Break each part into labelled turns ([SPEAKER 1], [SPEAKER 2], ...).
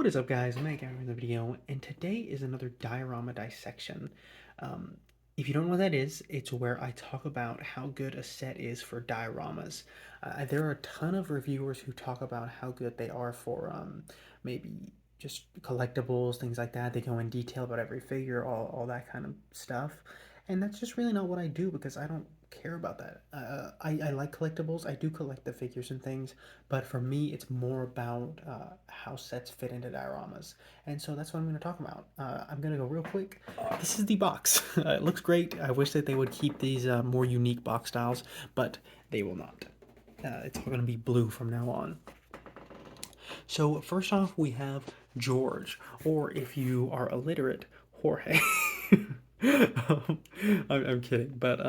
[SPEAKER 1] What is up, guys? I'm Mike in the video, and today is another diorama dissection. Um, if you don't know what that is, it's where I talk about how good a set is for dioramas. There are a ton of reviewers who talk about how good they are for maybe just collectibles, things like that. They go in detail about every figure, all that kind of stuff. And that's just really not what I do because I don't care about that. I like collectibles. I do collect the figures and things, but for me, it's more about how sets fit into dioramas. And so that's what I'm going to talk about. I'm going to go real quick. This is the box. It looks great. I wish that they would keep these more unique box styles, but they will not. It's all going to be blue from now on. So first off, we have George, or if you are illiterate, Jorge. I'm kidding, but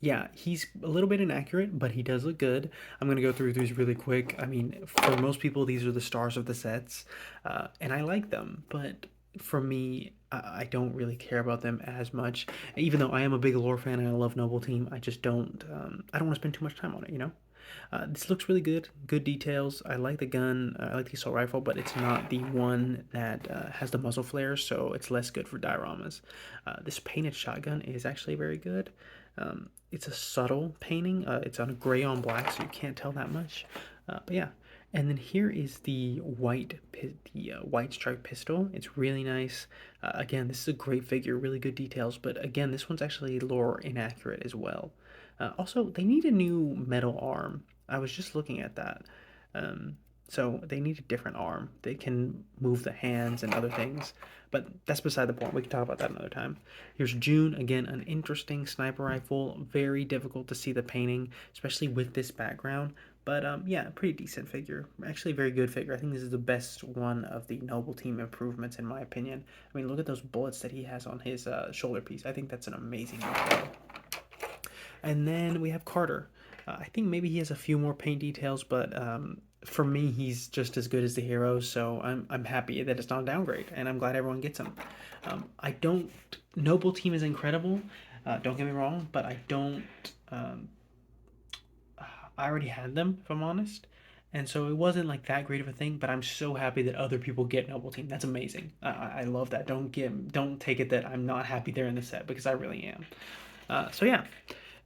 [SPEAKER 1] yeah, he's a little bit inaccurate, but he does look good. I'm gonna go through these really quick. I mean, for most people, these are the stars of the sets, and I like them, but for me, I don't really care about them as much. Even though I am a big lore fan and I love Noble Team, I just don't. I don't want to spend too much time on it, you know. This looks really good. Good details. I like the gun. I like the assault rifle, but it's not the one that has the muzzle flares, so it's less good for dioramas. This painted shotgun is actually very good. It's a subtle painting. It's on gray on black, so you can't tell that much. But yeah. And then here is the white stripe pistol. It's really nice. Again, this is a great figure, really good details. But again, this one's actually lore inaccurate as well. Also, they need a new metal arm. I was just looking at that. Um, so they need a different arm. They can move the hands and other things, but that's beside the point. We can talk about that another time. Here's June, again, an interesting sniper rifle. Very difficult to see the painting, especially with this background. But yeah, pretty decent figure. Actually, very good figure. I think this is the best one of the Noble Team improvements, in my opinion. I mean, look at those bullets that he has on his shoulder piece. I think that's an amazing detail. And then we have Carter. I think maybe he has a few more paint details, but for me, he's just as good as the heroes. So I'm happy that it's not a downgrade, and I'm glad everyone gets him. I don't. Noble Team is incredible. Don't get me wrong, but I don't. Um, I already had them, if I'm honest. And so it wasn't like that great of a thing, but I'm so happy that other people get Noble Team. That's amazing. I love that. Don't take it that I'm not happy they're in the set because I really am. So yeah,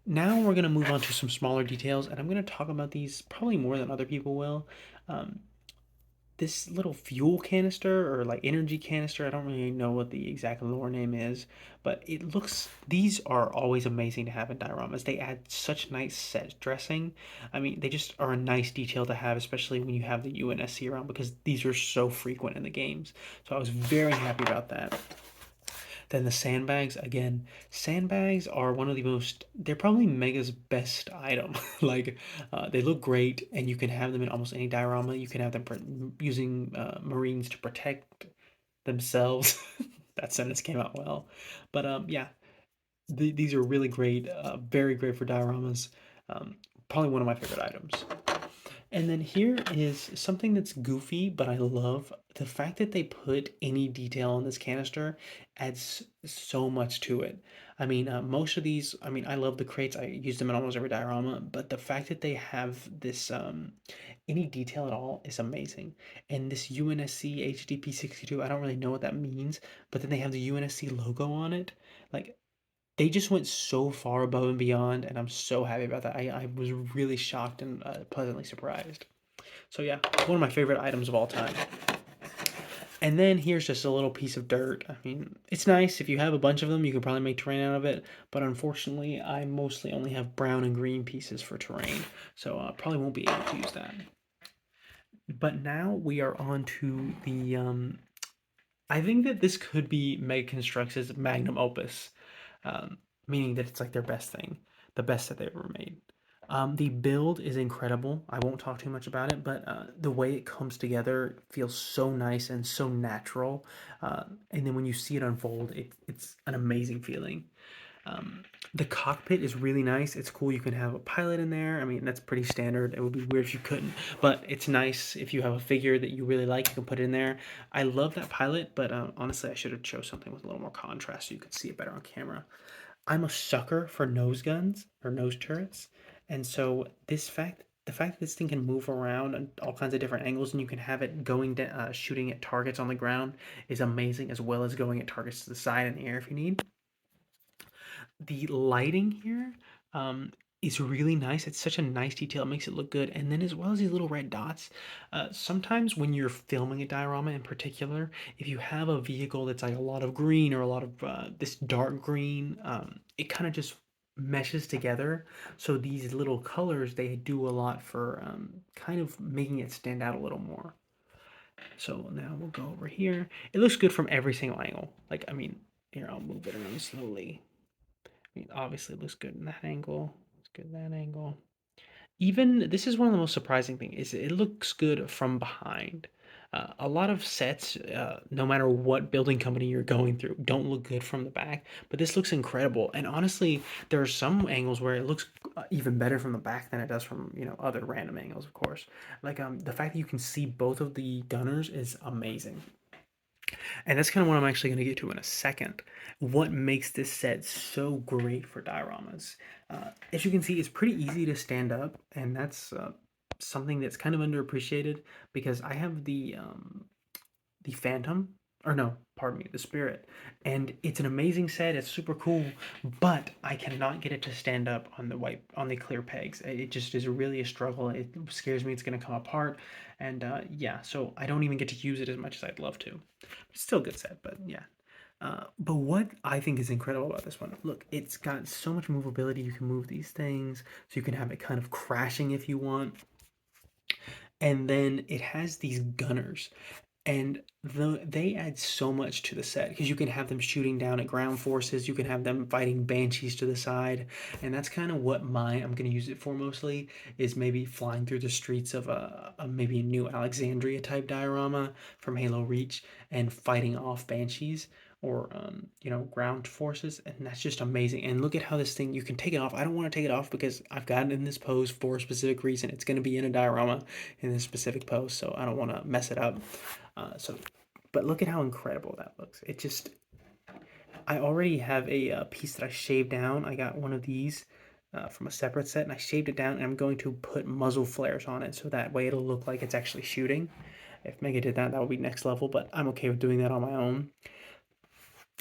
[SPEAKER 1] now we're going to move on to some smaller details, and I'm going to talk about these probably more than other people will. Um, this little fuel canister or like energy canister, I don't really know what the exact lore name is, but these are always amazing to have in dioramas. They add such nice set dressing. I mean, they just are a nice detail to have, especially when you have the UNSC around, because these are so frequent in the games. So I was very happy about that. Then the sandbags, again, sandbags are one of the most, they're probably Mega's best item. Like, they look great, and you can have them in almost any diorama. You can have them using Marines to protect themselves. That sentence came out well. But yeah, these are really great, very great for dioramas. Probably one of my favorite items. And then here is something that's goofy, but I love the fact that they put any detail on this canister adds so much to it. I mean, most of these, I mean, I love the crates. I use them in almost every diorama, but the fact that they have this any detail at all is amazing. And this UNSC HDP62, I don't really know what that means, but then they have the UNSC logo on it. Like, they just went so far above and beyond, and I'm so happy about that. I was really shocked and pleasantly surprised. So yeah, one of my favorite items of all time. And then here's just a little piece of dirt. I mean, it's nice. If you have a bunch of them, you can probably make terrain out of it. But unfortunately, I mostly only have brown and green pieces for terrain. So probably won't be able to use that. But now we are on to the... I think that this could be Meg Construx's magnum opus. Meaning that it's like their best thing, the best that they ever made. The build is incredible. I won't talk too much about it, but the way it comes together feels so nice and so natural. And then when you see it unfold, it's an amazing feeling. Um, the cockpit is really nice. It's cool. You can have a pilot in there. I mean, that's pretty standard. It would be weird if you couldn't, but it's nice if you have a figure that you really like, you can put it in there. I love that pilot, but honestly, I should have chose something with a little more contrast so you could see it better on camera. I'm a sucker for nose guns or nose turrets, and so this fact the fact that this thing can move around at all kinds of different angles and you can have it going to shooting at targets on the ground is amazing, as well as going at targets to the side and the air if you need. The lighting here um, is really nice. It's such a nice detail. It makes it look good. And then as well as these little red dots, sometimes when you're filming a diorama in particular, if you have a vehicle that's like a lot of green or a lot of this dark green, it kind of just meshes together. So these little colors, they do a lot for kind of making it stand out a little more. So now we'll go over here. It looks good from every single angle. Like, I mean, here, I'll move it around slowly. I mean, obviously, it looks good in that angle. It's good in that angle. Even this is one of the most surprising things is it looks good from behind. A lot of sets, no matter what building company you're going through, don't look good from the back, but this looks incredible. And honestly, there are some angles where it looks even better from the back than it does from other random angles, of course. Like the fact that you can see both of the gunners is amazing. And that's kind of what I'm actually going to get to in a second. What makes this set so great for dioramas? As you can see, it's pretty easy to stand up, and that's something that's kind of underappreciated because I have the Phantom, or no, pardon me, the Spirit, and it's an amazing set. It's super cool, but I cannot get it to stand up on the clear pegs. It just is really a struggle. It scares me it's going to come apart, and yeah, so I don't even get to use it as much as I'd love to. It's still a good set, but yeah. But what I think is incredible about this one, look, it's got so much movability. You can move these things, so you can have it kind of crashing if you want. And then it has these gunners, and they add so much to the set because you can have them shooting down at ground forces, you can have them fighting banshees to the side, and that's kind of what I'm going to use it for mostly, is maybe flying through the streets of a maybe a New Alexandria type diorama from Halo Reach and fighting off banshees or ground forces, and that's just amazing. And look at how this thing, you can take it off. I don't want to take it off because I've got it in this pose for a specific reason. It's going to be in a diorama in this specific pose, so I don't want to mess it up. But look at how incredible that looks. It just, I already have a piece that I shaved down. I got one of these from a separate set, and I shaved it down, and I'm going to put muzzle flares on it, so that way it'll look like it's actually shooting. If Mega did that, that would be next level, but I'm okay with doing that on my own.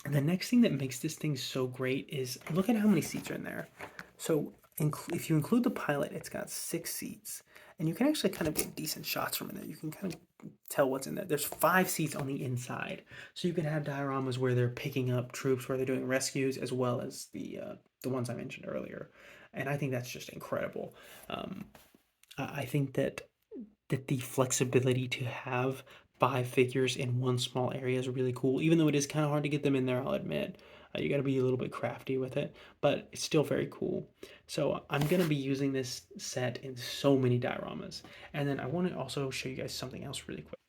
[SPEAKER 1] And the next thing that makes this thing so great is look at how many seats are in there. So if you include the pilot, it's got 6 seats. And you can actually kind of get decent shots from in there. You can kind of tell what's in there. There's 5 seats on the inside. So you can have dioramas where they're picking up troops, where they're doing rescues, as well as the ones I mentioned earlier. And I think that's just incredible. I think that the flexibility to have 5 figures in one small area is really cool, even though it is kind of hard to get them in there, I'll admit. You got to be a little bit crafty with it, but it's still very cool. So I'm going to be using this set in so many dioramas. And then I want to also show you guys something else really quick.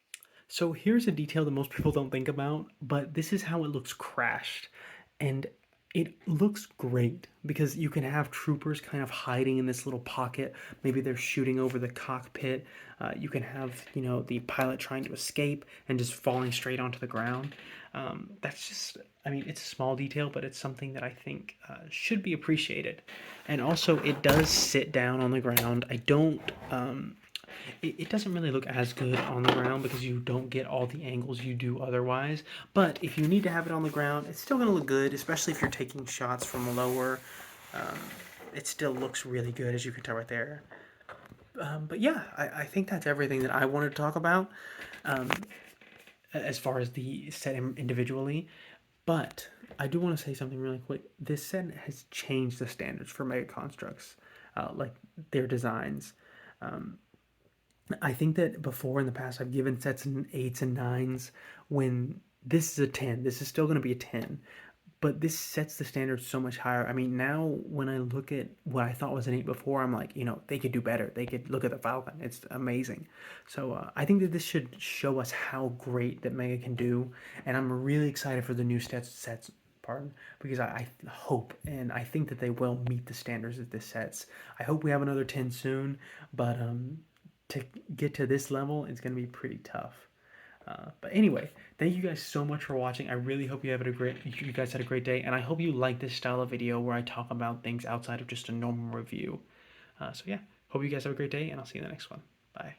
[SPEAKER 1] So here's a detail that most people don't think about, but this is how it looks crashed. And it looks great because you can have troopers kind of hiding in this little pocket. Maybe they're shooting over the cockpit. You can have, the pilot trying to escape and just falling straight onto the ground. That's just, I mean, it's a small detail, but it's something that I think should be appreciated. And also, it does sit down on the ground. I don't, it doesn't really look as good on the ground because you don't get all the angles you do otherwise. But if you need to have it on the ground, it's still going to look good, especially if you're taking shots from lower. Um, it still looks really good, as you can tell right there. But yeah, I think that's everything that I wanted to talk about um, as far as the set individually. But I do want to say something really quick. This set has changed the standards for Mega Construx, like their designs. Um, I think that before in the past I've given sets in 8s and 9s when this is a 10. This is still going to be a 10. But this sets the standard so much higher. I mean, now when I look at what I thought was an 8 before, I'm like, they could do better. They could look at the Falcon. It's amazing. So I think that this should show us how great that Mega can do. And I'm really excited for the new sets, pardon, because I hope and I think that they will meet the standards that this sets. I hope we have another 10 soon, but to get to this level, it's going to be pretty tough. But anyway, thank you guys so much for watching. I really hope you guys had a great day, and I hope you like this style of video where I talk about things outside of just a normal review. So yeah, Hope you guys have a great day, and I'll see you in the next one. Bye.